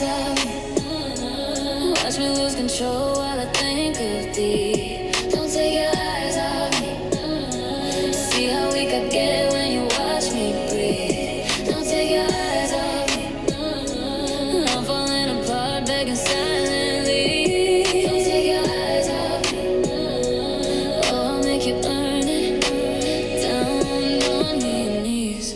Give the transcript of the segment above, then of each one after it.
eyes on me. Watch me lose control while I think of thee. Don't take your eyes off me. See how weak I get when you watch me breathe. Don't take your eyes off me. I'm falling apart, begging silently. Don't take your eyes off me. Oh, I'll make you earn it. Down on your knees.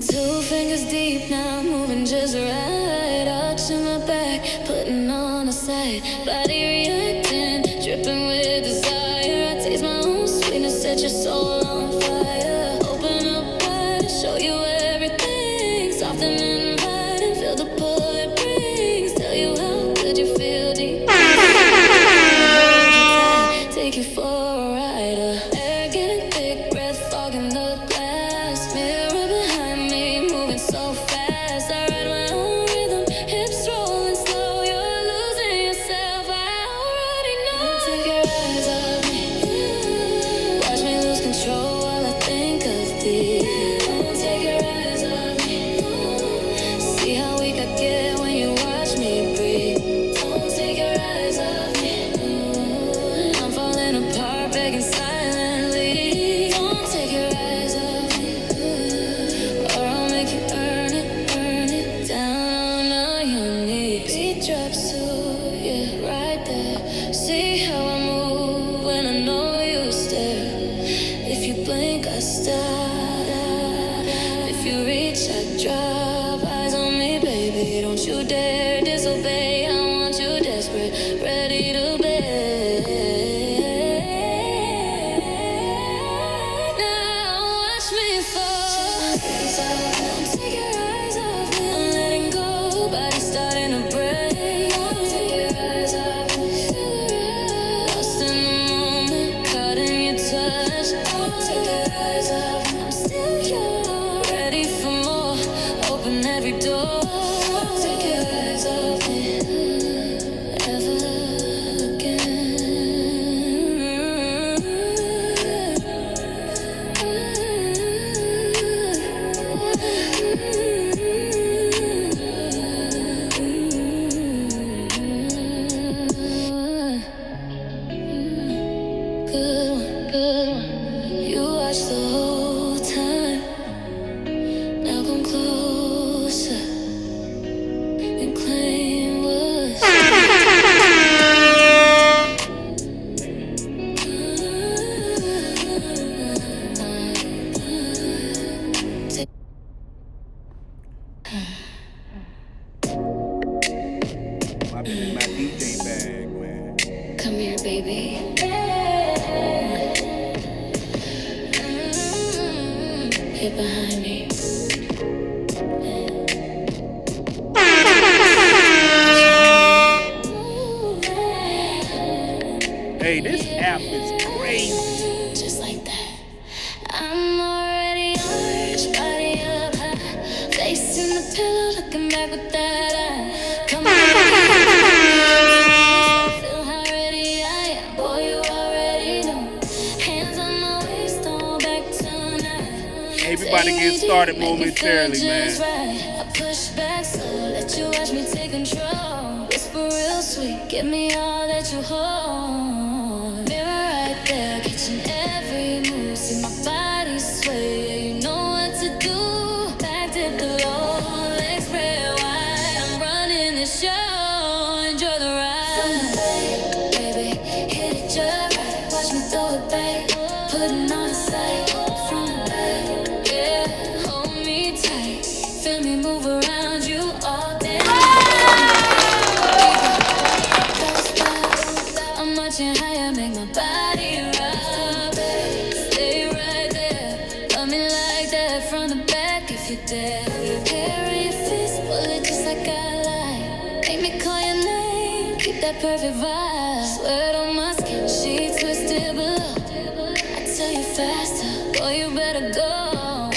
Two fingers deep now, moving just right. Arching my back, putting on a side. Body reacting, dripping with desire. I taste my own sweetness, set your soul on fire. Open up wide, show you everything. Soft and inviting, feel the pull it brings. Tell you how good you feel deep. Take you for a ride. Air getting thick, breath fogging the glass. Mirror behind me, moving so fast. I ride my own rhythm, hips rolling slow. You're losing yourself, I already know. Take your eyes off me. Watch me lose control while I think of thee. Don't take your eyes off me. See how weak I get when you watch me breathe. Don't take your eyes off me. I'm falling apart, begging silently. Don't take your eyes off me, or I'll make you earn it down on your knees. Beat drops to you right there. See how I move when I know you stare. If you blink, I stop. If you reach, I drop. Eyes on me, baby, don't you dare disobey. I want you desperate, ready to bed. Now watch me fall. Don't take your eyes off me. I'm letting go, body starting to break. Don't take your eyes off me. Lost in the moment, caught in your touch. Don't take your eyes off me. I'm still young, ready for more. Open every door. Don't take your eyes off me ever again. Good one. You watched the whole time. Now come closer and claim what's I've been in my DJ bag, man. Come here, baby. Get behind me. Hey, this app is crazy. Just like that. I'm already yours, body up high. Face in the pillow, looking back with that eye. Come on. Feel how ready I am. Boy, you already know. Hands on my waist, throw back tonight. Everybody get started momentarily, man. I push back so let you watch me take control. Whisper real sweet, give me all that you hold. Mirror right there, catching every move. See my body sway, you know what to do. Back to the low, legs spread wide. I'm running the show, enjoy the ride. Baby, hit it just right. Watch me throw it back, putting on a sight from the back. Yeah, hold me tight, feel me move around you all day. I'm watching how you make my body rock. Stay right there, love me like that from the back if you dare. Hair in your fist, pull it just like I like. Make me call your name, keep that perfect vibe. Sweat on my skin, she twisted below. I tell you faster, boy you better go.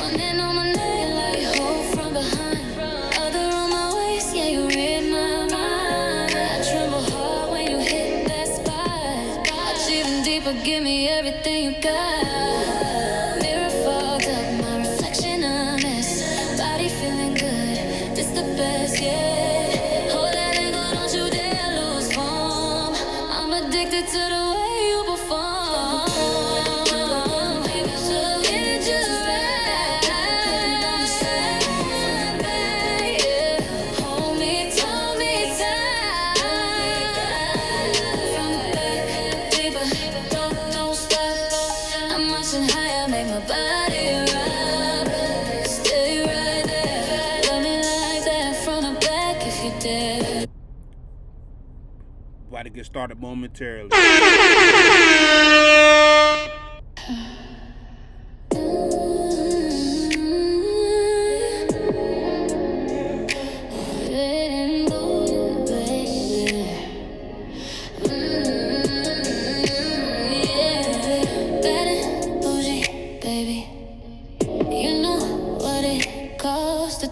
One hand on my neck, like hold from behind. Other on my waist, yeah you read my mind. I tremble hard when you hit that spot. Watch even deeper, give me everything you got. Mirror fogged up, my reflection a mess. Body feeling good, this the scared. Hold that angle, don't you dare lose form. I'm addicted to the way you perform. So hit just right, yeah. Hold me, tell me time. From the back, deeper, don't stop. I'm rushing higher, make my body rock. Stay right there, love me like that from the back if you dare. About to get started momentarily.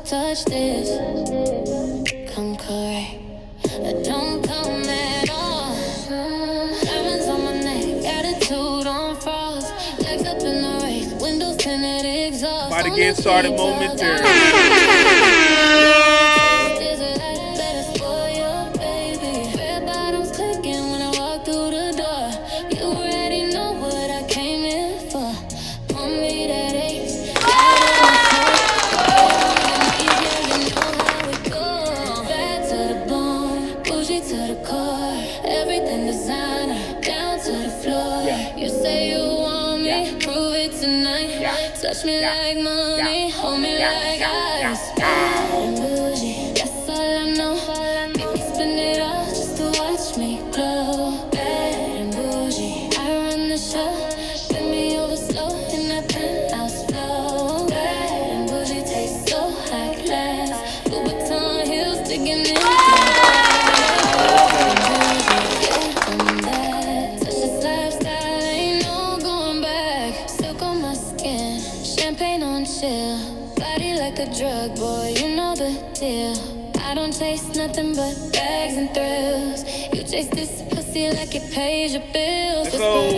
Touch this, come correct. Don't come at all. Diamonds on my neck, attitude on frost. Legs up in the race, windows tinted exhaust. About to get started momentarily. Better spoil your baby. Red bottoms clicking when I walk through the door. You already know what I came here for. Want me that ace. Everything designer, down to the floor. You say you want me, prove it tonight. Touch me like money, hold me like ice. Bad and bougie, that's all I know. Make me spend it all just to watch me glow. Bad and bougie, I run the show. Bring me over slow in that penthouse flow. Bad and bougie, taste so high class. Louboutin heels digging in. Body like a drug, boy, you know the deal. I don't chase nothing but bags and thrills. You chase this pussy like it pays your bills. Let's go.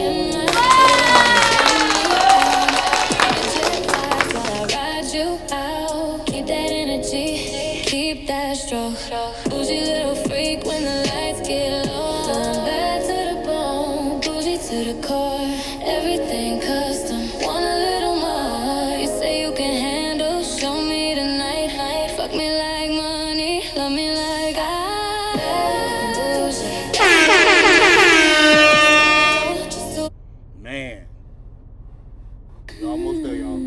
While I ride you out, keep that energy, keep that stroke. Bougie little freak when the lights get low. I'm bad to the bone, bougie to the core. Everything custom, want a little more. You say you can handle, show me tonight. Fuck me like money, love me like Man. We're almost there, y'all.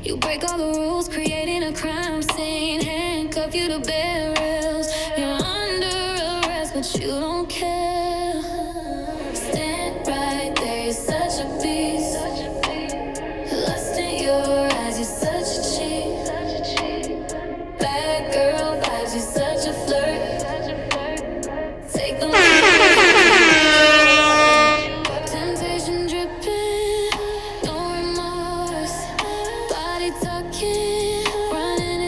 You break all the rules, creating a crime scene. Handcuff you to barrels. You're under arrest, but you don't care. Stand right there, you're such a beast. Lust in your eyes, you're such a cheat. Bad girl vibes, you're such a flirt. Take the temptation dripping, no remorse. Body talking, running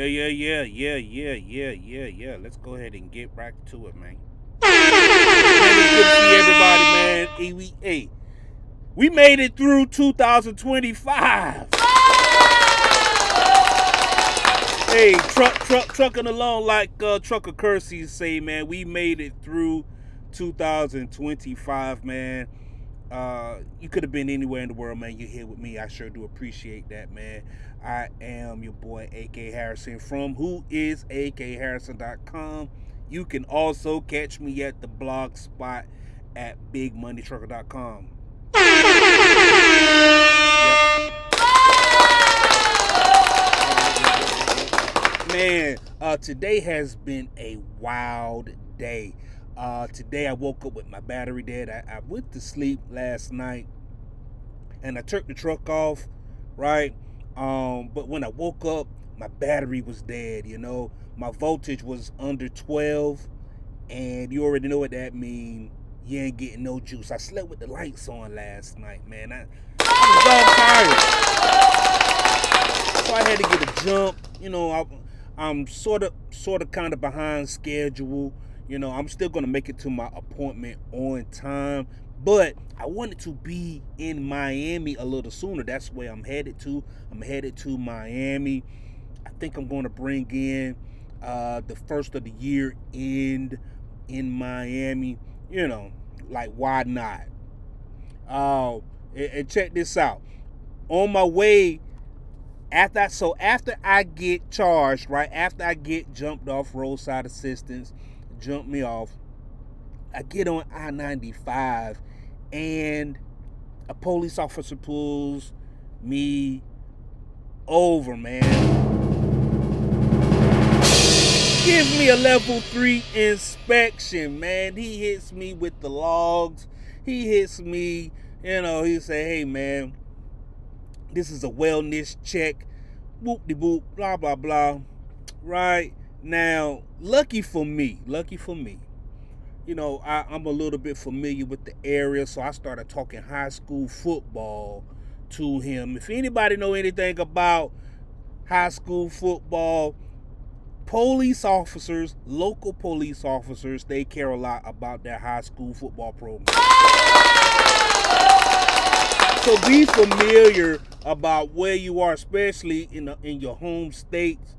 Yeah. Let's go ahead and get back to it, man. It's good to see everybody, man. Hey, we made it through 2025. Hey, trucking along like Trucker Curses say, man. We made it through 2025, man. You could have been anywhere in the world, man. You're here with me. I sure do appreciate that, man. I am your boy, AK Harrison, from whoisak-harrison.com. You can also catch me at the blog spot at bigmoneytrucker.com. Man, today has been a wild day. Today I woke up with my battery dead. I went to sleep last night and I turned the truck off, right? But when I woke up, my battery was dead, you know. My voltage was under 12, and you already know what that means. You ain't getting no juice. I slept with the lights on last night, man. I was dog tired. So I had to get a jump. You know, I'm sort of kind of behind schedule. You know, I'm still going to make it to my appointment on time. But I wanted to be in Miami a little sooner. That's where I'm headed to. I'm headed to Miami. I think I'm going to bring in the first of the year end in Miami. You know, like, why not? And check this out. On my way, after I get charged, right, after I get jumped off roadside assistance, jump me off, I get on I-95 and a police officer pulls me over, man. Gives me a level 3 inspection, man. He hits me with the logs. He hits me, you know, he say, hey, man, this is a wellness check. Whoop-de-boop, blah, blah, blah. Right? Now, lucky for me, you know, I'm a little bit familiar with the area, so I started talking high school football to him. If anybody know anything about high school football, police officers, local police officers, they care a lot about their high school football program. So be familiar about where you are, especially in your home states.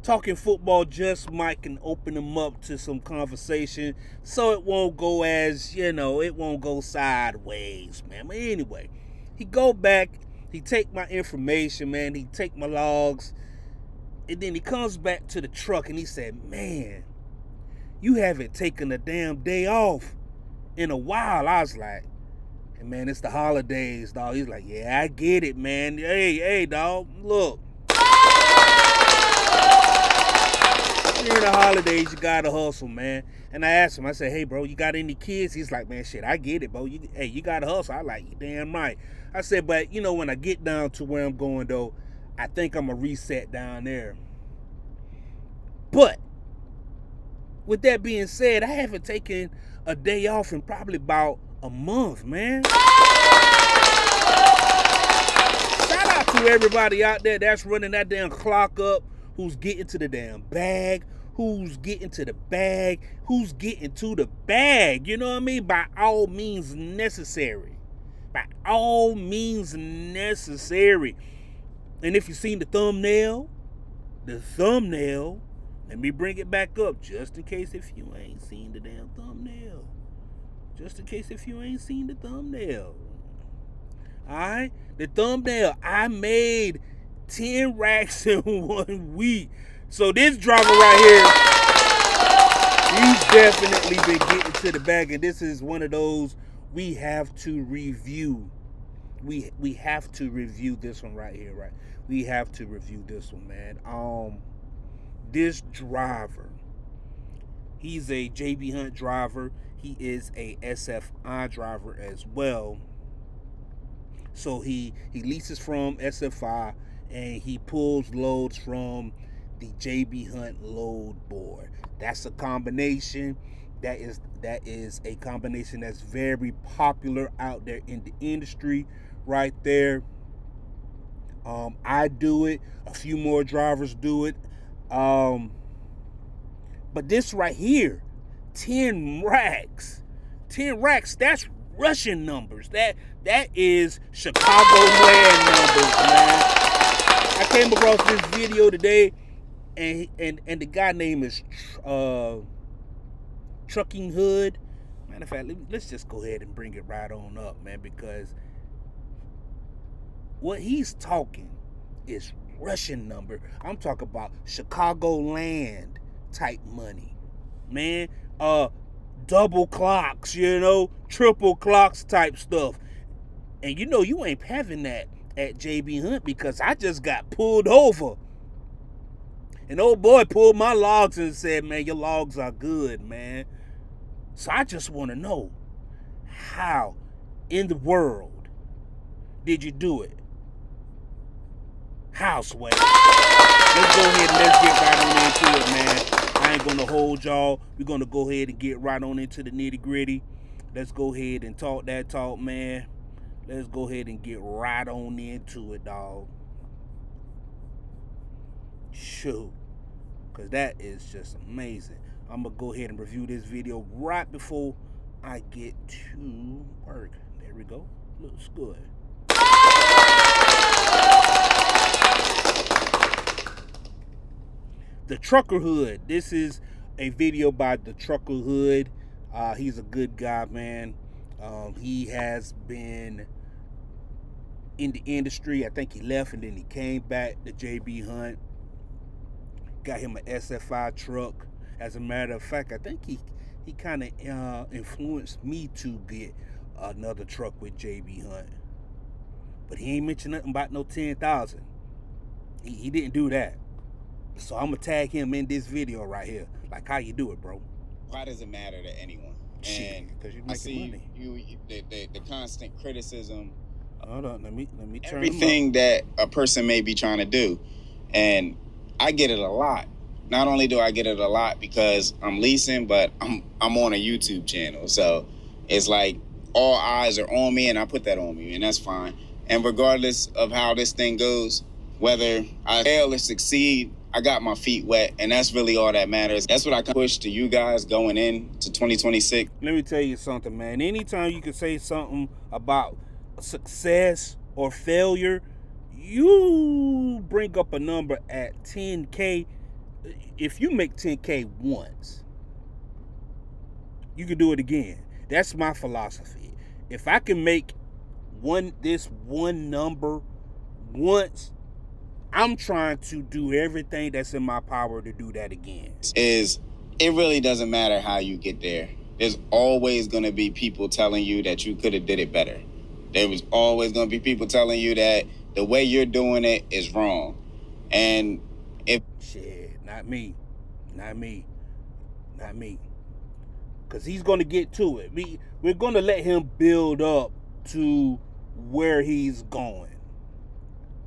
Talking football just might can open them up to some conversation, so it won't go as, you know, it won't go sideways, man. But anyway, he go back, he take my information, man, he take my logs, and then he comes back to the truck and he said, man, you haven't taken a damn day off in a while. I was like, hey, man, it's the holidays, dog. He's like, yeah, I get it, man. Hey, dog, look. During the holidays, you gotta hustle, man. And I asked him, I said, hey, bro, you got any kids? He's like, man, shit, I get it, bro. You gotta hustle. I like, you damn right. I said, but, you know, when I get down to where I'm going, though, I think I'm going to reset down there. But with that being said, I haven't taken a day off in probably about a month, man. Shout out to everybody out there that's running that damn clock up, who's getting to the damn bag, who's getting to the bag, you know what I mean? By all means necessary. And if you've seen the thumbnail, let me bring it back up just in case if you ain't seen the damn thumbnail. Alright? The thumbnail, I made 10 racks in 1 week. So this driver right here, he's definitely been getting to the bag, and this is one of those we have to review. We have to review this one right here, right? We have to review this one, man. This driver, he's a JB Hunt driver. He is a SFI driver as well. So he leases from SFI and he pulls loads from the JB Hunt load board. That's a combination. That is a combination that's very popular out there in the industry right there. I do it. A few more drivers do it. But this right here, 10 racks. 10 racks, that's Russian numbers. That is Chicago land numbers, man. I came across this video today, and the guy name is Trucking Hood. Matter of fact, let's just go ahead and bring it right on up, man, because what he's talking is Russian number. I'm talking about Chicago land type money, man. Double clocks, triple clocks type stuff. And you ain't having that at JB Hunt, because I just got pulled over. And old boy pulled my logs and said, man, your logs are good, man. So I just want to know, how in the world did you do it? How, Sway? Let's go ahead and let's get right on into it, man. I ain't going to hold y'all. We're going to go ahead and get right on into the nitty gritty. Let's go ahead and talk that talk, man. Let's go ahead and get right on into it, dog. Shoot. Because that is just amazing. I'm going to go ahead and review this video right before I get to work. There we go. Looks good. The Trucker Hood. This is a video by the Trucker Hood. He's a good guy, man. He has been in the industry. I think he left and then he came back to JB Hunt. Got him an SFI truck. As a matter of fact, I think he kind of influenced me to get another truck with JB Hunt. But he ain't mentioned nothing about no 10,000. He didn't do that. So I'm gonna tag him in this video right here. Like, how you do it, bro? Why does it matter to anyone? And because you're making money. You the constant criticism. Hold on, let me turn everything that a person may be trying to do, and I get it a lot. Not only do I get it a lot because I'm leasing, but I'm on a YouTube channel, so it's like all eyes are on me, and I put that on me, and that's fine. And regardless of how this thing goes, whether I fail or succeed, I got my feet wet, and that's really all that matters. That's what I can push to you guys going into 2026. Let me tell you something, man. Anytime you can say something about success or failure, you bring up a number at 10K. If you make 10K once, you can do it again. That's my philosophy. If I can make this one number once, I'm trying to do everything that's in my power to do that again. It really doesn't matter how you get there. There's always going to be people telling you that you could have did it better. There was always going to be people telling you that the way you're doing it is wrong. And shit, not me. Because he's going to get to it. We're going to let him build up to where he's going.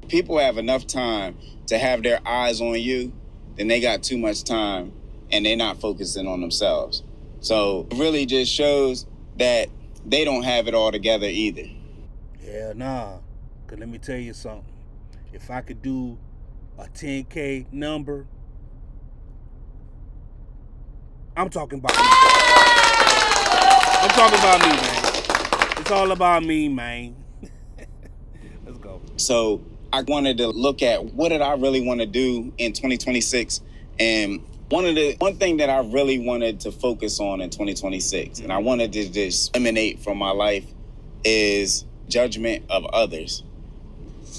People have enough time to have their eyes on you, then they got too much time and they're not focusing on themselves. So it really just shows that they don't have it all together either. Yeah, nah. Because let me tell you something. If I could do a 10K number, I'm talking about me. I'm talking about me, man. It's all about me, man. Let's go. So I wanted to look at what did I really want to do in 2026, and one thing that I really wanted to focus on in 2026, and I wanted to just eliminate from my life, is judgment of others.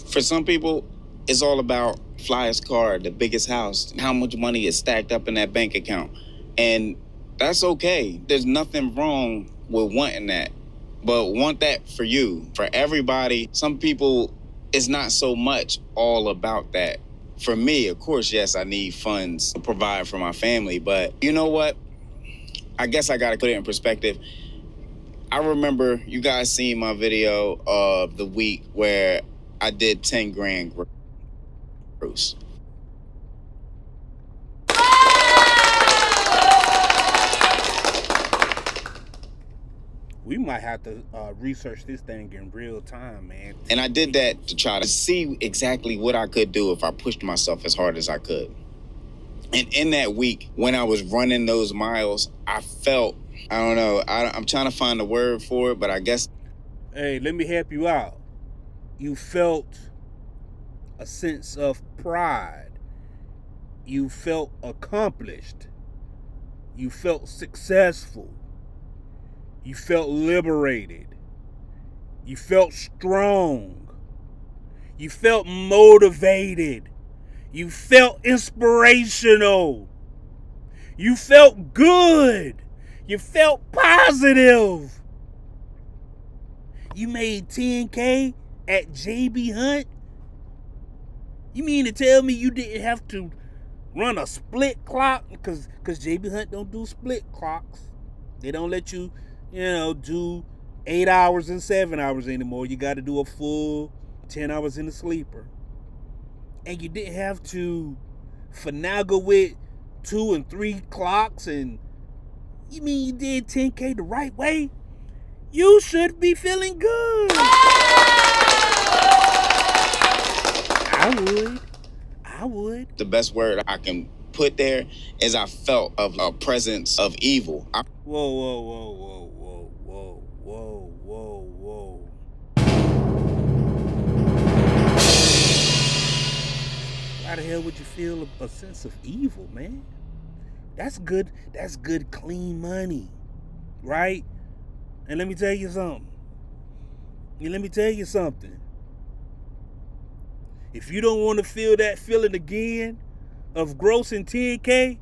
For some people, it's all about flyest car, the biggest house, how much money is stacked up in that bank account, and that's okay. There's nothing wrong with wanting that, but want that for you. For everybody, some people, it's not so much all about that. For me, of course, yes, I need funds to provide for my family, but you know what? I guess I gotta put it in perspective. I remember you guys seeing my video of the week where I did 10 grand gross. We might have to research this thing in real time, man. And I did that to try to see exactly what I could do if I pushed myself as hard as I could. And in that week, when I was running those miles, I felt, I don't know, I'm trying to find the word for it, but I guess. Hey, let me help you out. You felt a sense of pride. You felt accomplished. You felt successful. You felt liberated. You felt strong. You felt motivated. You felt inspirational. You felt good. You felt positive. You made 10K at JB Hunt? You mean to tell me you didn't have to run a split clock? Because JB Hunt don't do split clocks. They don't let you, do 8 hours and 7 hours anymore. You got to do a full 10 hours in the sleeper. And you didn't have to finagle with 2 and 3 clocks. And you mean you did 10K the right way? You should be feeling good. I would. The best word I can put there is I felt of a presence of evil. Whoa. Why the hell would you feel a sense of evil, man? That's good clean money, right? And let me tell you something. If you don't want to feel that feeling again of grossing 10K,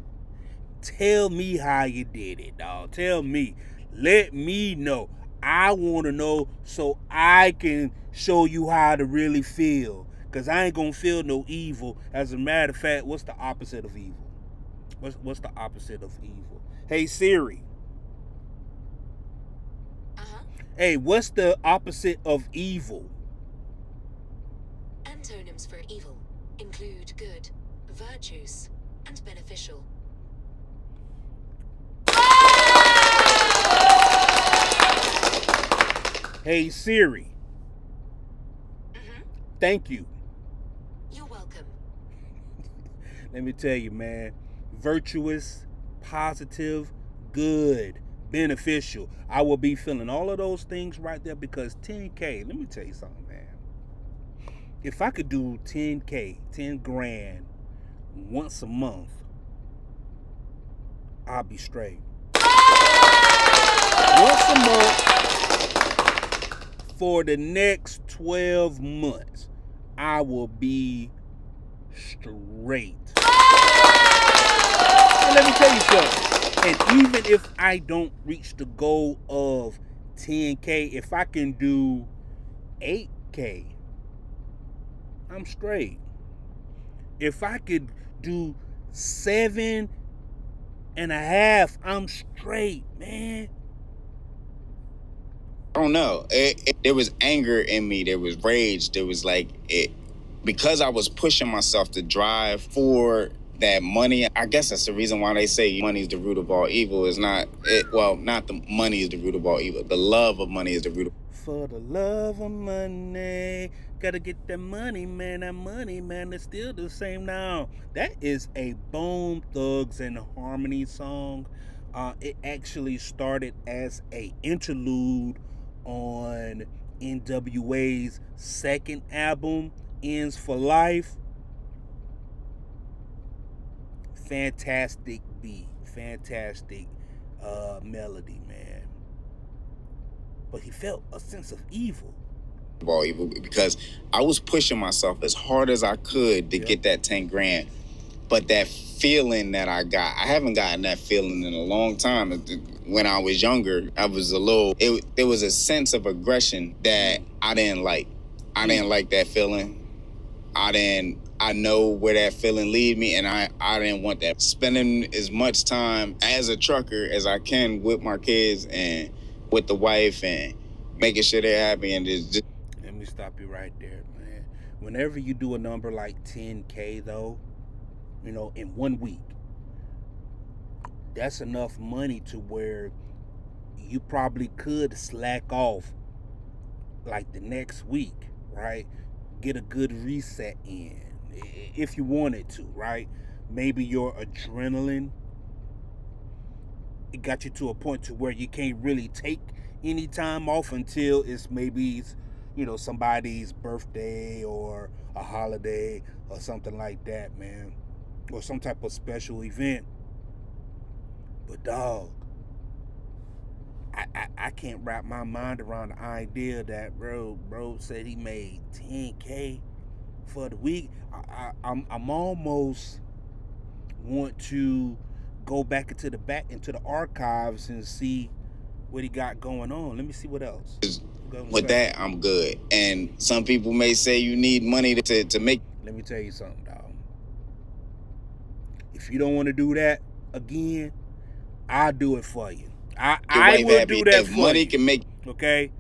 tell me how you did it, dog. Tell me. Let me know. I want to know so I can show you how to really feel. Because I ain't going to feel no evil. As a matter of fact, what's the opposite of evil? What's the opposite of evil? Hey, Siri. Hey, what's the opposite of evil? Antonyms for evil include good, virtuous, and beneficial. Hey, Siri. Thank you. You're welcome. Let me tell you, man. Virtuous, positive, good, beneficial. I will be feeling all of those things right there because 10K, let me tell you something, man. If I could do 10K, 10 grand once a month, I'll be straight. Once a month for the next 12 months, I will be straight. And let me tell you something. And even if I don't reach the goal of 10K, if I can do 8K, I'm straight. If I could do 7.5, I'm straight, man. I don't know. There was anger in me. There was rage. There was because I was pushing myself to drive for that money. I guess that's the reason why they say money is the root of all evil. Is not it? Well, not the money is the root of all evil. The love of money is the root of. For the love of money, gotta get that money, man. That money, man, it's still the same now. That is a Bone Thugs and Harmony song. It actually started as a interlude on NWA's second album, Ends for Life. Fantastic beat, fantastic melody, man. But he felt a sense of evil. All evil because I was pushing myself as hard as I could to get that 10 grand. But that feeling that I haven't gotten that feeling in a long time. When I was younger, there was a sense of aggression that I didn't like. I didn't like that feeling. I know where that feeling lead me, and I didn't want that. Spending as much time as a trucker as I can with my kids and with the wife and making sure they're happy and just. Let me stop you right there, man. Whenever you do a number like 10K though, in 1 week, that's enough money to where you probably could slack off like the next week, right? Get a good reset in if you wanted to, right? Maybe your adrenaline, it got you to a point to where you can't really take any time off until it's maybe, somebody's birthday or a holiday or something like that, man, or some type of event. But dog, I can't wrap my mind around the idea that bro said he made 10K for the week. I'm almost want to go back into the archives and see what he got going on. Let me see what else. With that, I'm good. And some people may say you need money to make. Let me tell you something, dog. If you don't want to do that again, I'll do it for you. I will do that if for money you. Can make. Okay.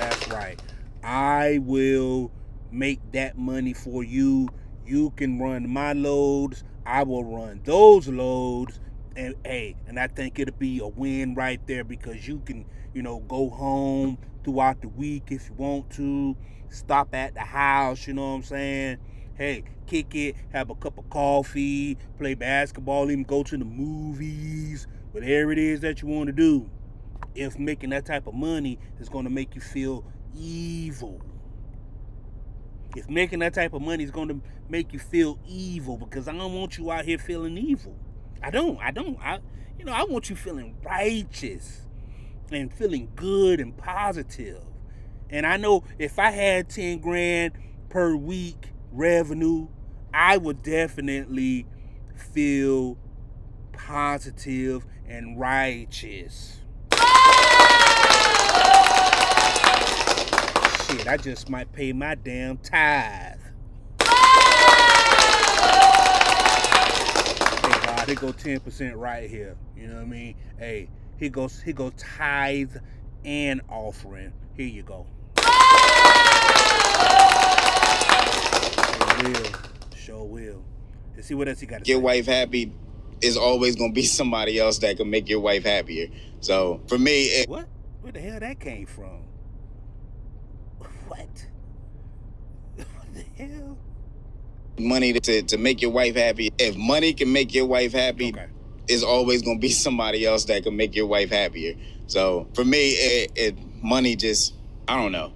That's right. I will make that money for you. You can run my loads. I will run those loads. And I think it'll be a win right there, because you can, go home throughout the week if you want to. Stop at the house, you know what I'm saying? Hey, kick it, have a cup of coffee, play basketball, even go to the movies, whatever it is that you want to do. If making that type of money is going to make you feel evil. If making that type of money is going to make you feel evil, because I don't want you out here feeling evil. I don't. I want you feeling righteous and feeling good and positive. And I know if I had 10 grand per week revenue, I would definitely feel positive and righteous. Shit, I just might pay my damn tithe. Hey God, here go 10% right here. You know what I mean? Hey, here goes tithe and offering. Here you go. Sure will. Let's see what else you got to say. Your wife happy is always gonna be somebody else that can make your wife happier. So for me, what? Where the hell that came from? What? What the hell? Money to make your wife happy. If money can make your wife happy, okay, is always gonna be somebody else that can make your wife happier. So for me, money just, I don't know.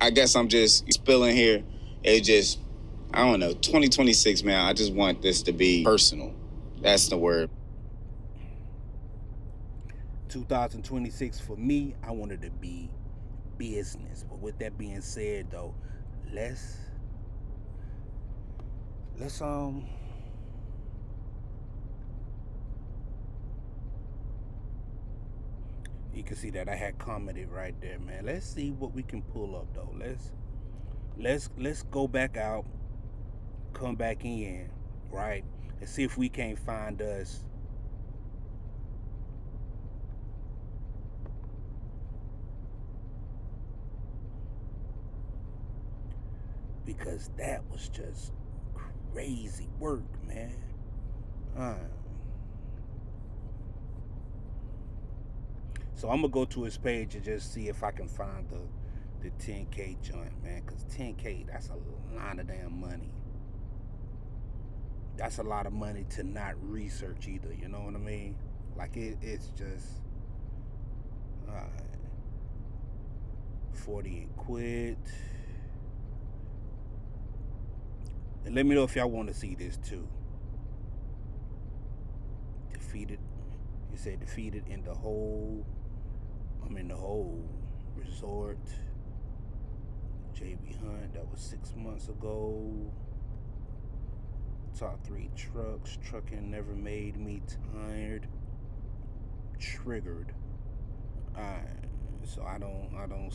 I guess I'm just spilling here. It just, I don't know. 2026, man. I just want this to be personal. That's the word. 2026 for me, I wanted to be business. But with that being said, though, let's you can see that I had commented right there, man. Let's see what we can pull up, though. Let's go back out, come back in, right, and see if we can't find us because that was just crazy work, man. So I'm gonna go to his page and just see if I can find the 10K joint, man. Cause 10K, that's a lot of damn money. That's a lot of money to not research either. You know what I mean? Like it's just 40 and quit. And let me know if y'all want to see this too. Defeated. You said defeated in the hole. I'm in the hole. Resort. JB Hunt. That was 6 months ago. Top 3 trucks. Trucking never made me tired. Triggered. So I don't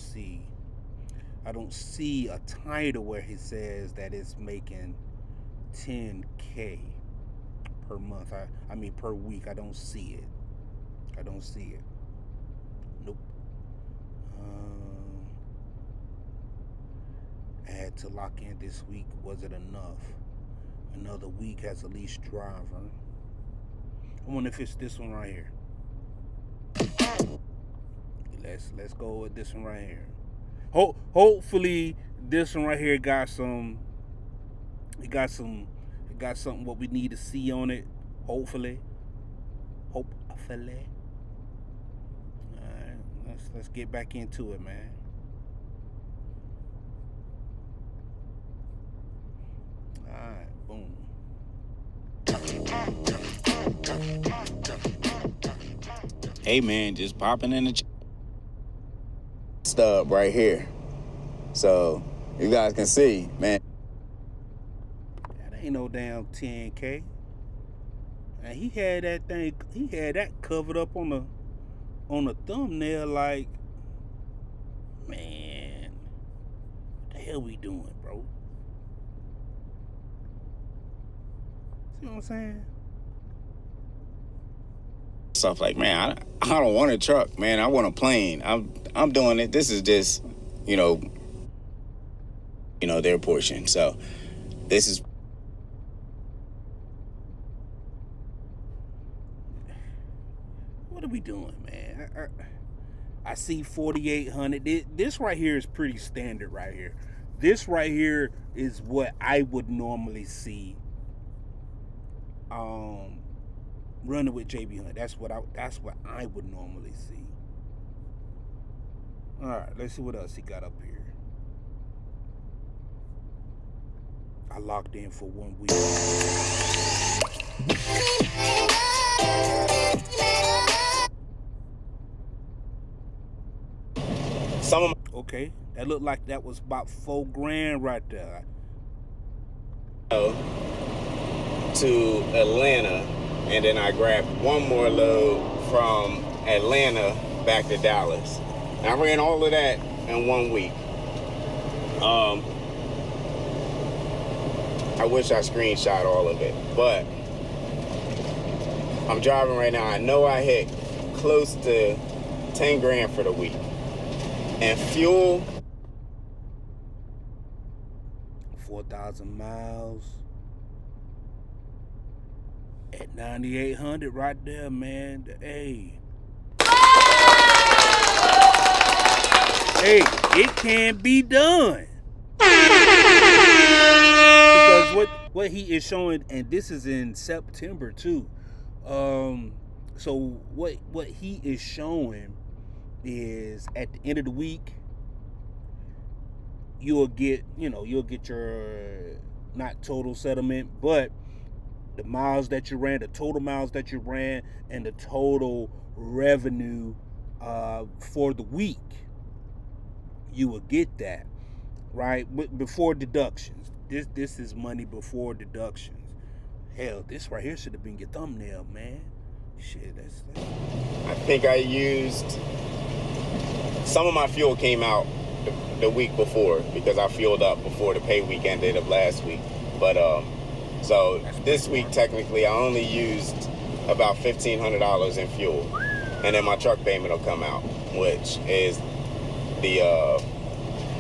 see a title where he says that it's making 10K per month. I mean per week. I don't see it. Nope. I had to lock in this week. Was it enough? Another week as a lease driver. I wonder if it's this one right here. Let's go with this one right here. Hopefully this one right here got something what we need to see on it. Hopefully. All right, let's get back into it, man. All right, boom. Hey man, just popping in the stub right here, so you guys can see, man. That ain't no damn 10K. And he had that covered up on the thumbnail. Like, man, what the hell we doing, bro? See what I'm saying? Stuff like, man, I don't want a truck, man. I want a plane. I'm doing it. This is just, their portion. So this is. What are we doing, man? I see 4,800. This right here is pretty standard right here. This right here is what I would normally see. Running with JB Hunt. That's what I would normally see. All right, let's see what else he got up here. I locked in for 1 week. Okay, that looked like that was about $4,000 right there. To Atlanta, and then I grabbed one more load from Atlanta back to Dallas. And I ran all of that in 1 week. I wish I screenshot all of it, but I'm driving right now. I know I hit close to 10 grand for the week. And fuel, 4,000 miles at 9,800 right there, man. Hey, it can be done. Because what he is showing, and this is in September too. So what he is showing is at the end of the week, you'll get your not total settlement, but the miles that you ran, the total miles that you ran, and the total revenue for the week. You will get that, right? Before deductions. This is money before deductions. Hell, this right here should have been your thumbnail, man. Shit, that's I think I used some of my fuel came out the week before because I fueled up before the pay week ended of last week. But so this week technically I only used about $1,500 in fuel, and then my truck payment will come out, which is the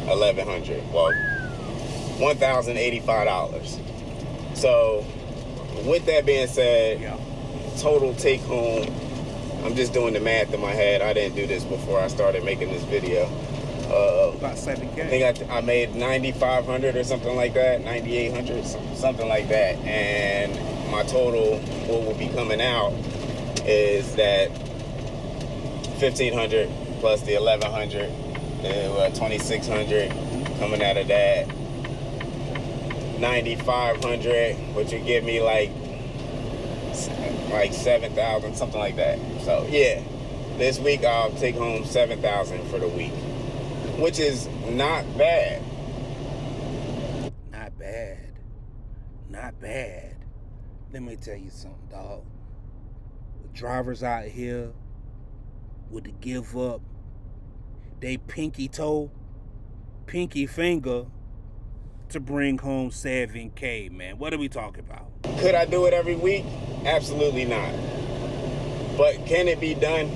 $1,100. Well, $1,085. So with that being said, total take home, I'm just doing the math in my head. I didn't do this before I started making this video. about 7K. I think I made 9,500 or something like that, 9,800, something like that. And my total, what will be coming out, is that 1,500 plus the 1,100, 2,600 coming out of that. 9,500, which would give me like 7,000, something like that. So yeah, this week I'll take home 7,000 for the week, which is not bad. Not bad. Not bad. Let me tell you something, dog. The drivers out here with the give up, they pinky toe, pinky finger to bring home 7K, man. What are we talking about? Could I do it every week? Absolutely not. But can it be done?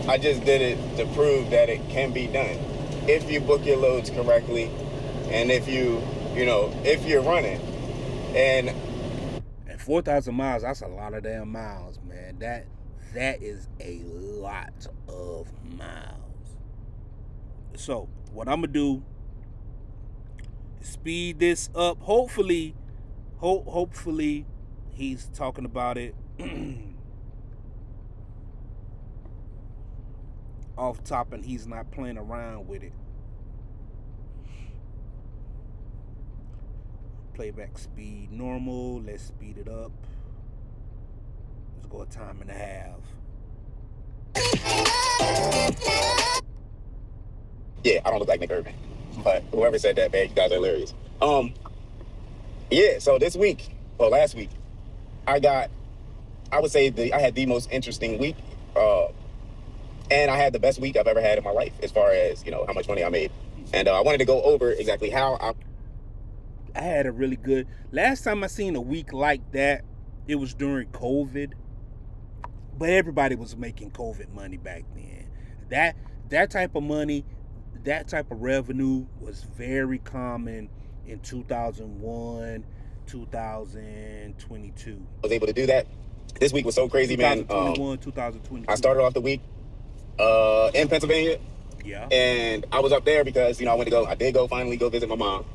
I just did it to prove that it can be done. If you book your loads correctly, and if if you're running. And 4,000 miles, that's a lot of damn miles, man. That is a lot of miles. So what I'm gonna do is speed this up. Hopefully he's talking about it off top and he's not playing around with it. Playback speed normal. Let's speed it up. Let's go a time and a half. Yeah, I don't look like Nick Urban, but whoever said that, man, you guys are hilarious. Yeah, so this week, well, last week, I would say I had the most interesting week, and I had the best week I've ever had in my life as far as, how much money I made. And I wanted to go over exactly how I had a really good, last time I seen a week like that, it was during COVID, but everybody was making COVID money back then. That type of money, that type of revenue was very common in 2001, 2022. was able to do that. This week was so crazy, man. 2021, 2022. I started off the week in Pennsylvania. Yeah. And I was up there because, I did finally go visit my mom.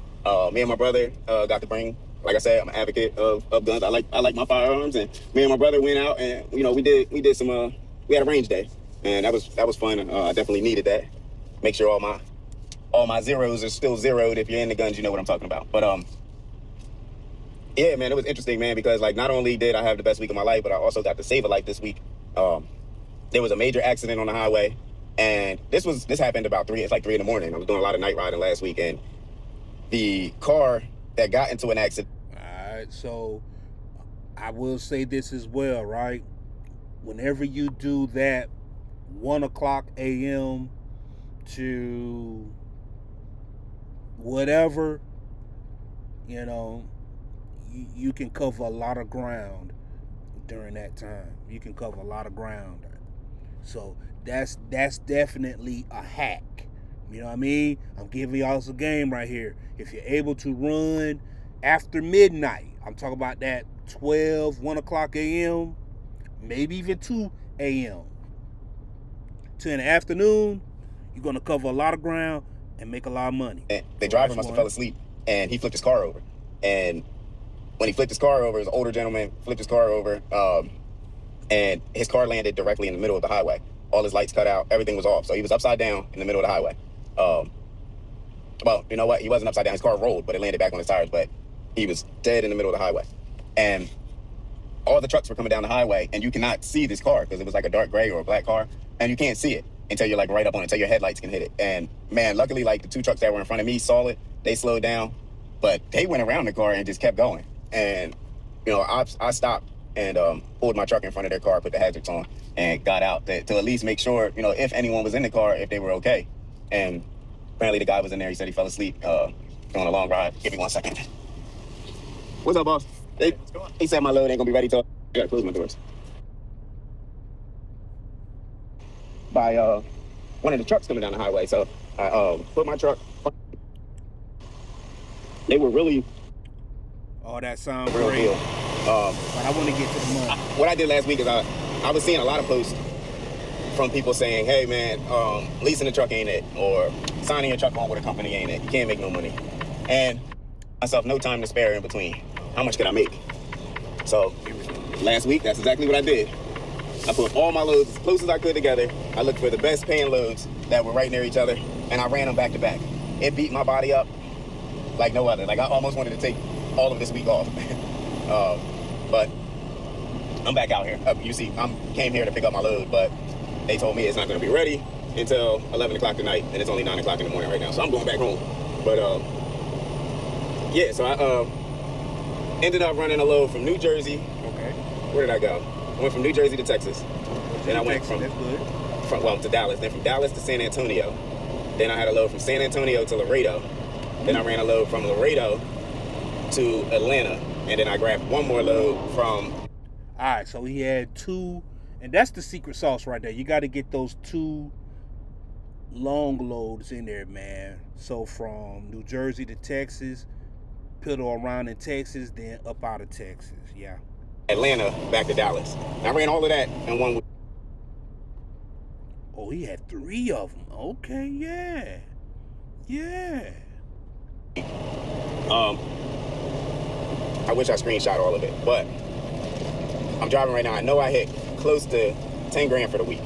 Me and my brother got to bring, like I said, I'm an advocate of guns. I like my firearms, and me and my brother went out and, we did some, we had a range day, and that was fun. I definitely needed that. Make sure all my zeros are still zeroed. If you're in the guns, you know what I'm talking about. But, yeah, man, it was interesting, man, because not only did I have the best week of my life, but I also got to save a life this week. There was a major accident on the highway, and this happened about 3 in the morning. I was doing a lot of night riding last week, and the car that got into an accident. All right, so I will say this as well, right? Whenever you do that 1 o'clock a.m. to whatever, you can cover a lot of ground during that time. You can cover a lot of ground. So that's definitely a hack. You know what I mean? I'm giving y'all some game right here. If you're able to run after midnight, I'm talking about that 1 o'clock a.m., maybe even 2 a.m. to in the afternoon, you're going to cover a lot of ground and make a lot of money. And the driver must have fell asleep, and he flipped his car over. And when he flipped his car over, it was an older gentleman, flipped his car over, and his car landed directly in the middle of the highway. All his lights cut out, everything was off. So he was upside down in the middle of the highway. Well, you know what? He wasn't upside down. His car rolled, but it landed back on his tires. But he was dead in the middle of the highway. And all the trucks were coming down the highway, and you cannot see this car because it was like a dark gray or a black car. And you can't see it until you're right up on it, until your headlights can hit it. And man, luckily, the 2 trucks that were in front of me saw it. They slowed down, but they went around the car and just kept going. And, I stopped and pulled my truck in front of their car, put the hazards on, and got out to at least make sure, if anyone was in the car, if they were okay. And apparently the guy was in there. He said he fell asleep doing a long ride. Give me 1 second. What's up, boss? He said my load ain't gonna be ready till I gotta close my doors. By one of the trucks coming down the highway. So I put my truck. They were really that sounds real great. deal. But I want to get to the money. What I did last week is I was seeing a lot of posts from people saying, hey man, leasing a truck ain't it, or signing your truck on with a company ain't it. You can't make no money. And myself, no time to spare in between. How much could I make? So last week, that's exactly what I did. I put all my loads as close as I could together. I looked for the best paying loads that were right near each other, and I ran them back to back. It beat my body up like no other. I almost wanted to take all of this week off. But I'm back out here. You see, I came here to pick up my load, but they told me it's not going to be ready until 11 o'clock tonight, and it's only 9 o'clock in the morning right now, so I'm going back home. But yeah, so I ended up running a load from New Jersey. Okay. Where did I go? I went from New Jersey to Texas. Then I went from to Dallas. Then from Dallas to San Antonio. Then I had a load from San Antonio to Laredo. Then I ran a load from Laredo to Atlanta. And then I grabbed one more load from... All right, so he had 2, and that's the secret sauce right there. You got to get those 2 long loads in there, man. So from New Jersey to Texas, piddle around in Texas, then up out of Texas. Yeah. Atlanta back to Dallas. I ran all of that in 1 week. Oh, he had 3 of them. Okay, yeah. Yeah. I wish I screenshot all of it, but I'm driving right now. I know I hit close to 10 grand for the week.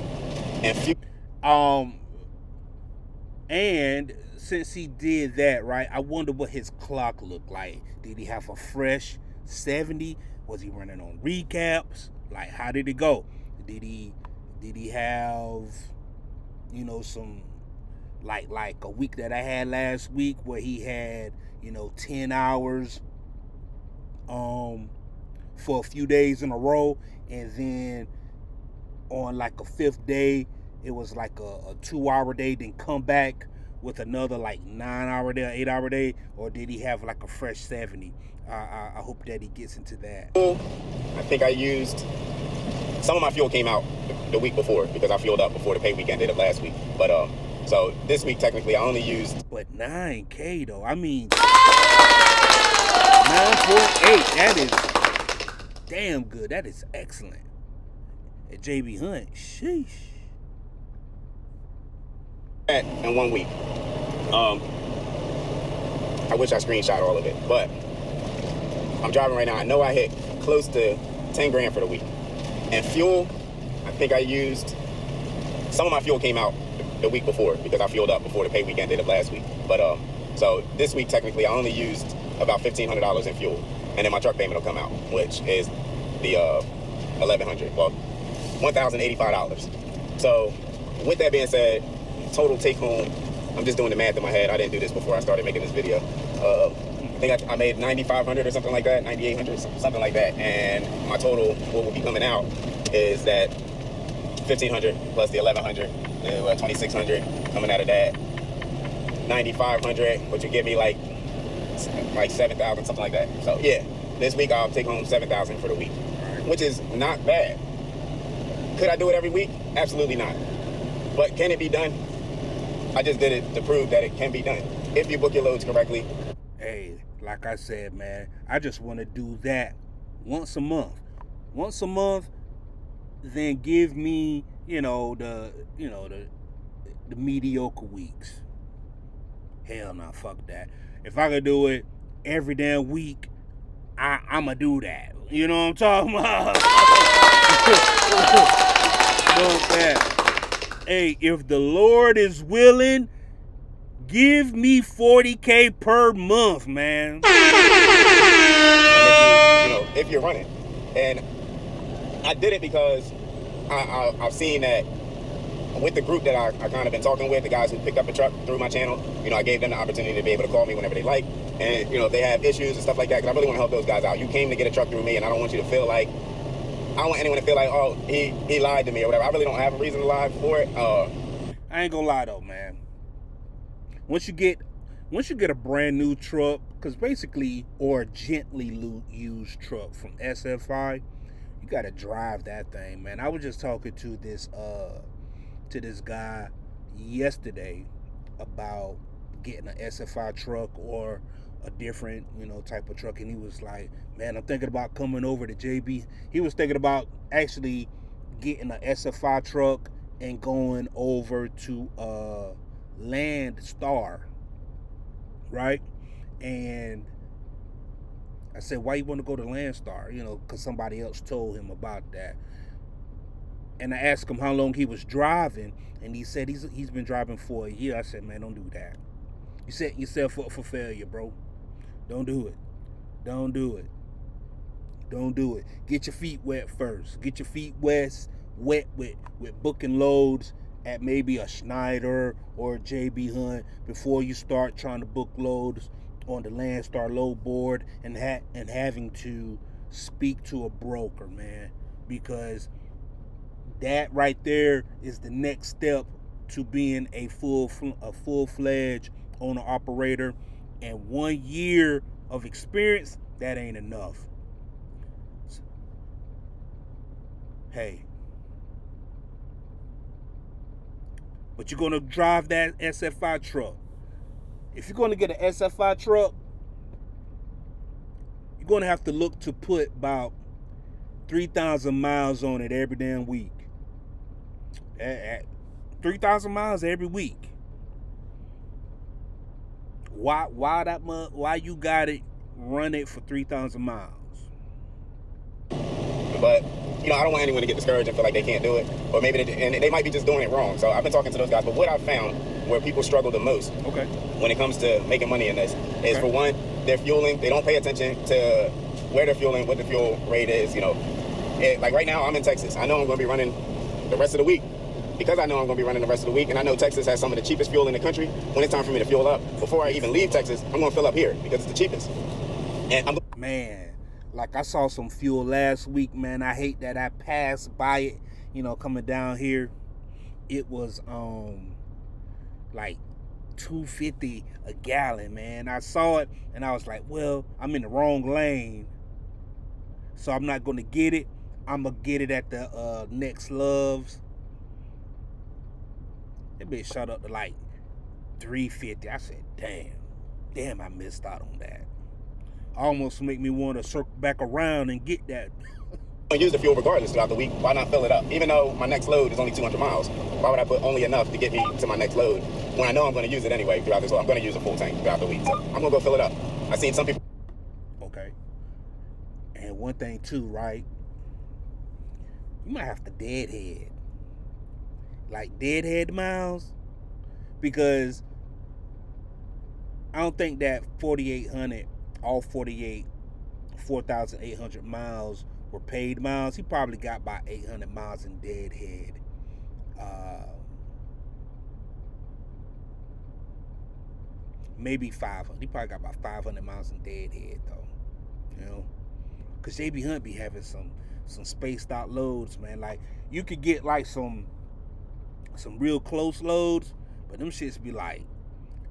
And since he did that, right, I wonder what his clock looked like. Did he have a fresh 70? Was he running on recaps? Like, how did it go? Did he have, you know, some like a week that I had last week where he had, you know, 10 hours for a few days in a row, and then on like a 5th day it was like a 2-hour day, then come back with another like 9-hour day, 8-hour day? Or did he have like a fresh 70? I hope that he gets into that. I think I used some of my fuel came out the week before because I fueled up before the pay week ended of last week. But so this week technically I only used. But 9K though, I mean 9.8. That is damn good. That is excellent. At JB Hunt, sheesh. In 1 week. I wish I screenshot all of it, but I'm driving right now. I know I hit close to 10 grand for the week. And fuel, I think I used, some of my fuel came out the week before because I fueled up before the pay week ended of last week. But so this week technically I only used about $1,500 in fuel, and then my truck payment will come out, which is the $1,100, well, $1,085. So with that being said, total take home, I'm just doing the math in my head. I didn't do this before I started making this video. I think I made $9,500 or something like that, $9,800, something like that. And my total, what will be coming out, is that $1,500 plus the $1,100, $2,600 coming out of that. $9,500, which would give me like $7,000, something like that. So yeah, this week I'll take home $7,000 for the week, which is not bad. Could I do it every week? Absolutely not. But can it be done? I just did it to prove that it can be done if you book your loads correctly. Hey, like I said, man, I just want to do that once a month. Once a month, then give me, the mediocre weeks. Hell no, fuck that. If I could do it every damn week, I'ma do that. You know what I'm talking about? Fuck that. Hey, if the Lord is willing, give me $40K per month, man. And if you're running, and I did it because I've seen that with the group that I kind of been talking with, the guys who picked up a truck through my channel, I gave them the opportunity to be able to call me whenever they like, and if they have issues and stuff like that, because I really want to help those guys out. You came to get a truck through me, and I don't want you to feel like, I don't want anyone to feel like, oh, he lied to me or whatever. I really don't have a reason to lie for it. I ain't gonna lie though, man. Once you get a brand new truck, because basically, or a gently used truck from SFI, you gotta drive that thing, man. I was just talking to this guy yesterday about getting an SFI truck or a different, type of truck, and he was like, man, I'm thinking about coming over to JB. He was thinking about actually getting an SFI truck and going over to Landstar, right? And I said, why you want to go to Landstar? Because somebody else told him about that. And I asked him how long he was driving, and he said he's been driving for a year. I said, man, don't do that. You set yourself up for failure, bro. Don't do it. Don't do it. Don't do it. Get your feet wet first. Get your feet wet with booking loads at maybe a Schneider or a JB Hunt before you start trying to book loads on the Landstar load board and having to speak to a broker, man, because that right there is the next step to being a full-fledged owner operator. And 1 year of experience, that ain't enough. Hey, but you're gonna drive that SFI truck. If you're gonna get an SFI truck, you're gonna have to look to put about 3,000 miles on it every damn week. 3,000 miles every week. Why you got it run it for 3,000 miles? But you know, I don't want anyone to get discouraged and feel like they can't do it, or maybe they might be just doing it wrong. So I've been talking to those guys. But what I've found where people struggle the most, okay, when it comes to making money in this, is for one, they're fueling. They don't pay attention to where they're fueling, what the fuel rate is. You know, like right now I'm in Texas. I know I'm going to be running the rest of the week. Because I know I'm going to be running the rest of the week, and I know Texas has some of the cheapest fuel in the country, when it's time for me to fuel up, before I even leave Texas, I'm going to fill up here because it's the cheapest. And man, like I saw some fuel last week, man. I hate that I passed by it, you know, coming down here. It was like $2.50 a gallon, man. I saw it and I was like, well, I'm in the wrong lane, so I'm not going to get it. I'm going to get it at the Next Loves. That bitch shot up to like $3.50. I said, damn, I missed out on that. Almost make me want to circle back around and get that. I use the fuel regardless throughout the week. Why not fill it up? Even though my next load is only 200 miles, why would I put only enough to get me to my next load when I know I'm going to use it anyway throughout this? I'm going to use a full tank throughout the week, so I'm going to go fill it up. I've seen some people. Okay. And one thing too, right? You might have to deadhead. Like deadhead miles, because I don't think that 4,800, all 4,800 miles were paid miles. He probably got about 800 miles in deadhead. Maybe 500. He probably got about 500 miles in deadhead though. You know, because JB Hunt be having some spaced out loads, man. Like you could get like some real close loads, but them shits be like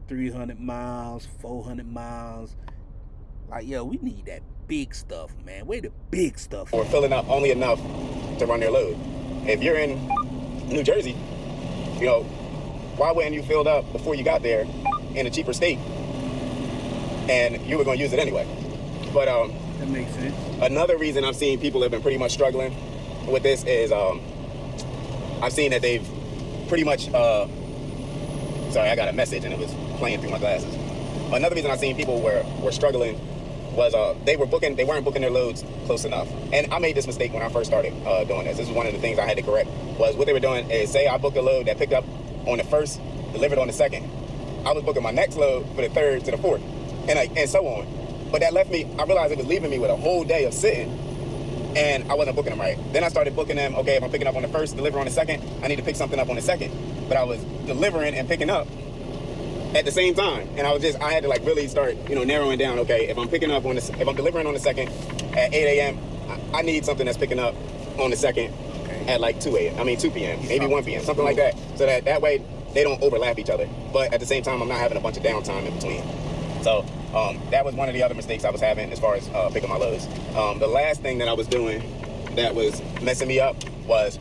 300 miles, 400 miles. Like, yo, we need that big stuff, man. Where the big stuff? Or filling up only enough to run their load. If you're in New Jersey, you know, why wouldn't you fill it up before you got there in a cheaper state? And you were going to use it anyway. But that makes sense. Another reason I've seen people have been pretty much struggling with this is I've seen that they've pretty much, sorry, I got a message and it was playing through my glasses. Another reason I've seen people were struggling was they weren't booking their loads close enough. And I made this mistake when I first started doing this. This is one of the things I had to correct, was what they were doing is, say I booked a load that picked up on the 1st, delivered on the 2nd. I was booking my next load for the 3rd to the 4th, and so on. But that left me, I realized it was leaving me with a whole day of sitting, and I wasn't booking them right. Then I started booking them, okay, if I'm picking up on the 1st, deliver on the 2nd, I need to pick something up on the 2nd. But I was delivering and picking up at the same time. And I had to like really start, you know, narrowing down, okay, if I'm delivering on the 2nd at 8 a.m., I need something that's picking up on the 2nd at like 2 p.m., maybe 1 p.m., something like that. So that way they don't overlap each other. But at the same time, I'm not having a bunch of downtime in between. So that was one of the other mistakes I was having as far as picking my loads. The last thing that I was doing that was messing me up was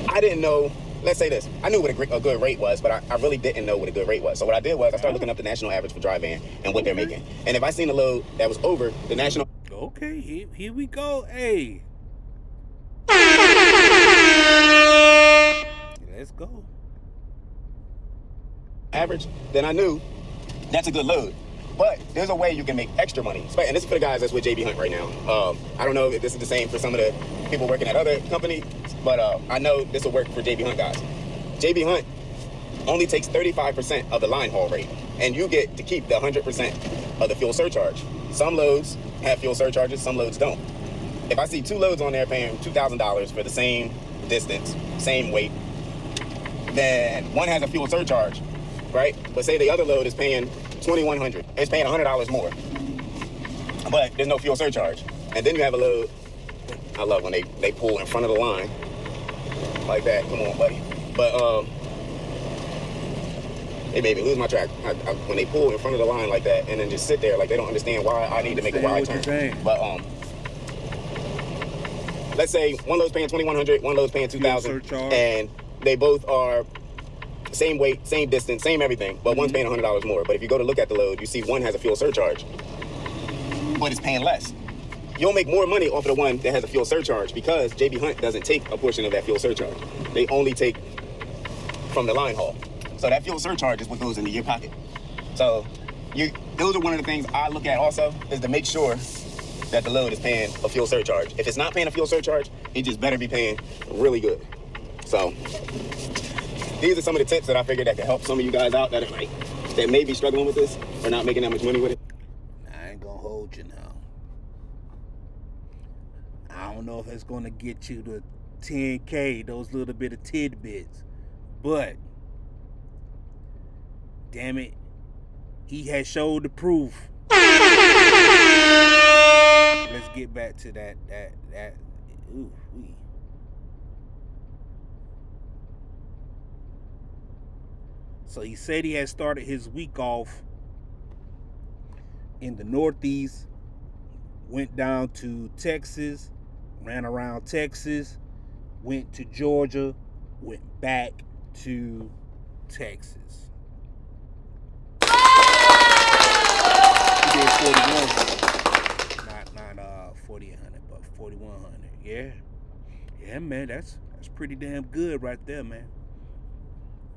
I didn't know, let's say this, I knew what a good rate was, but I really didn't know what a good rate was. So what I did was I started looking up the national average for dry van and what they're making. And if I seen a load that was over the national... Okay, here we go. Hey. Let's go. Average, then I knew that's a good load. But there's a way you can make extra money. And this is for the guys that's with JB Hunt right now. I don't know if this is the same for some of the people working at other companies, but I know this will work for JB Hunt guys. JB Hunt only takes 35% of the line haul rate, and you get to keep the 100% of the fuel surcharge. Some loads have fuel surcharges, some loads don't. If I see 2 loads on there paying $2,000 for the same distance, same weight, then one has a fuel surcharge, right? But say the other load is paying $2,100. It's paying $100 more, but there's no fuel surcharge. And then you have a load. I love when they pull in front of the line like that. Come on, buddy. But it made me lose my track. When they pull in front of the line like that and then just sit there like they don't understand why I need to make a wide turn. But let's say one load's paying $2,100, one load's paying $2,000, and they both are same weight, same distance, same everything, but one's paying $100 more. But if you go to look at the load, you see one has a fuel surcharge, but it's paying less. you'll make more money off of the one that has a fuel surcharge because JB Hunt doesn't take a portion of that fuel surcharge. They only take from the line haul. So that fuel surcharge is what goes into your pocket. So those are one of the things I look at also, is to make sure that the load is paying a fuel surcharge. If it's not paying a fuel surcharge, it just better be paying really good. So these are some of the tips that I figured that can help some of you guys out that may be struggling with this or not making that much money with it. I ain't gonna hold you now. I don't know if it's gonna get you to 10K, those little bit of tidbits, but damn it, he has showed the proof. Let's get back to that. Ooh, wee. So he said he had started his week off in the Northeast, went down to Texas, ran around Texas, went to Georgia, went back to Texas. He did 4100, not 4800, but 4100. Yeah, man, that's pretty damn good right there, man.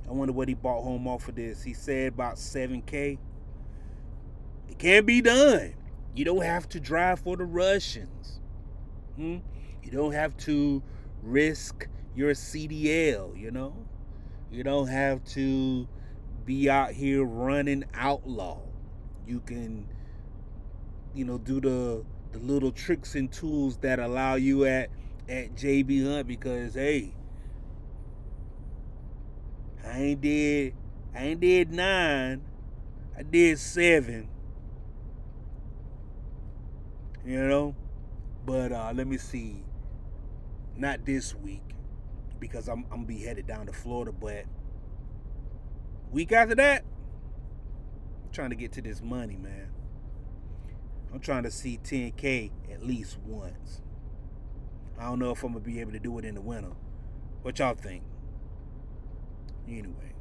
I wonder what he bought home off of this. He said about 7K. It can be done. You don't have to drive for the Russians. You don't have to risk your CDL, you know? You don't have to be out here running outlaw. You can, do the little tricks and tools that allow you at JB Hunt, because, hey, I ain't did 9, I did 7. But let me see. Not this week, because I'm gonna be headed down to Florida, but week after that, I'm trying to get to this money, man. I'm trying to see 10K at least once. I don't know if I'm gonna be able to do it in the winter. What y'all think? Anyway,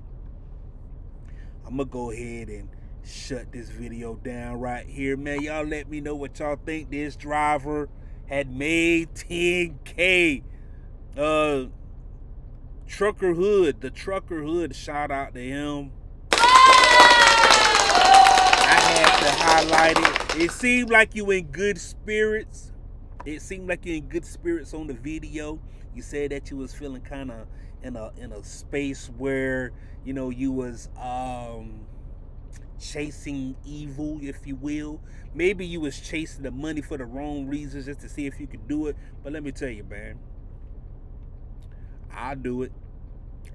I'm gonna go ahead and shut this video down right here, man. Y'all let me know what y'all think. This driver had made 10K. The Trucker Hood, shout out to him. I had to highlight it. It seemed like you in good spirits. It seemed like you're in good spirits on the video. You said that you was feeling kind of in a space where, you was chasing evil, if you will. Maybe you was chasing the money for the wrong reasons, just to see if you could do it. But let me tell you, man, I'll do it.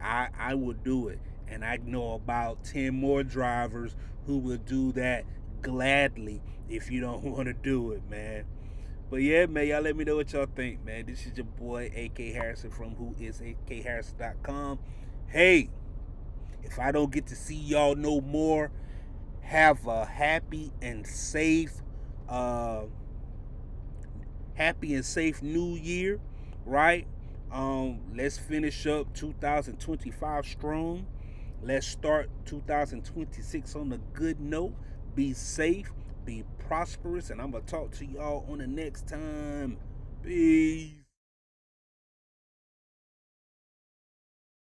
I will do it. And I know about 10 more drivers who will do that gladly if you don't want to do it, man. But yeah, man, y'all let me know what y'all think, man. This is your boy, AK Harrison, from whoisakharrison.com. Hey, if I don't get to see y'all no more, have a happy and safe new year, right? Let's finish up 2025 strong. Let's start 2026 on a good note. Be safe, be prosperous, and I'm gonna talk to y'all on the next time. Peace.